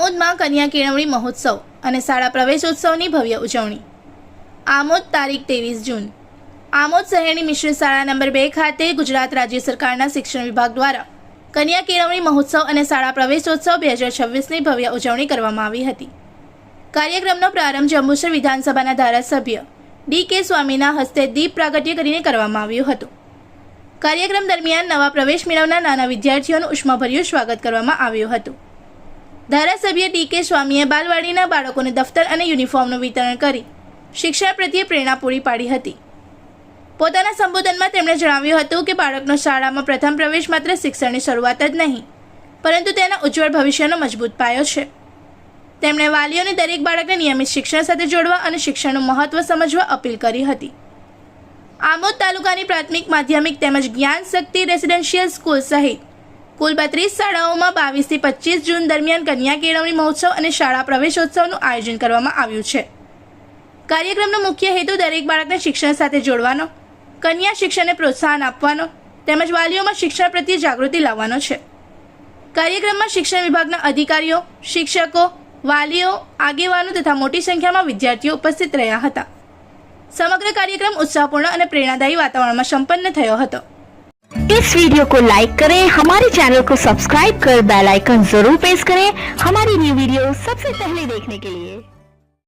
આમોદમાં કન્યા કેળવણી મહોત્સવ અને શાળા પ્રવેશોત્સવની ભવ્ય ઉજવણી। આમોદ તારીખ 23 જૂન। આમોદ શહેરની મિશ્ર શાળા નંબર 2 ખાતે ગુજરાત રાજ્ય સરકારના શિક્ષણ વિભાગ દ્વારા કન્યા કેળવણી મહોત્સવ અને શાળા પ્રવેશોત્સવ 2026ની ભવ્ય ઉજવણી કરવામાં આવી હતી। કાર્યક્રમનો પ્રારંભ જંબુસર વિધાનસભાના ધારાસભ્ય ડી.કે. સ્વામીના હસ્તે દીપ પ્રાગટ્ય કરીને કરવામાં આવ્યો હતો। કાર્યક્રમ દરમિયાન નવા પ્રવેશ મેળવનાર નાના વિદ્યાર્થીઓનું ઉષ્માભર્યું સ્વાગત કરવામાં આવ્યું હતું। ધારાસભ્ય ડી.કે. સ્વામીએ બાલવાડીના બાળકોને દફતર અને યુનિફોર્મનું વિતરણ કરી શિક્ષણ પ્રત્યે પ્રેરણા પૂરી પાડી હતી। પોતાના સંબોધનમાં તેમણે જણાવ્યું હતું કે બાળકનો શાળામાં પ્રથમ પ્રવેશ માત્ર શિક્ષણની શરૂઆત જ નહીં, પરંતુ તેના ઉજ્જવળ ભવિષ્યનો મજબૂત પાયો છે। તેમણે વાલીઓને દરેક બાળકને નિયમિત શિક્ષણ સાથે જોડવા અને શિક્ષણનું મહત્વ સમજવા અપીલ કરી હતી। આમોદ તાલુકાની પ્રાથમિક, માધ્યમિક તેમજ જ્ઞાન શક્તિ રેસિડેન્શિયલ સ્કૂલ સહિત કુલ 32 શાળાઓમાં 22 થી 25 જૂન દરમિયાન કન્યા કેળવણી મહોત્સવ અને શાળા પ્રવેશોત્સવનું આયોજન કરવામાં આવ્યું છે। કાર્યક્રમનો મુખ્ય હેતુ દરેક બાળકને શિક્ષણ સાથે જોડવાનો, કન્યા શિક્ષણને પ્રોત્સાહન આપવાનો તેમજ વાલીઓમાં શિક્ષણ પ્રત્યે જાગૃતિ લાવવાનો છે। કાર્યક્રમમાં શિક્ષણ વિભાગના અધિકારીઓ, શિક્ષકો, વાલીઓ, આગેવાનો તથા મોટી સંખ્યામાં વિદ્યાર્થીઓ ઉપસ્થિત રહ્યા હતા। समग्र कार्यक्रम उत्साहपूर्ण और प्रेरणादायी वातावरण में संपन्न थयो हतो। इस वीडियो को लाइक करें, हमारे चैनल को सब्सक्राइब कर बेल आइकन जरूर प्रेस करें हमारी न्यू वीडियो सबसे पहले देखने के लिए।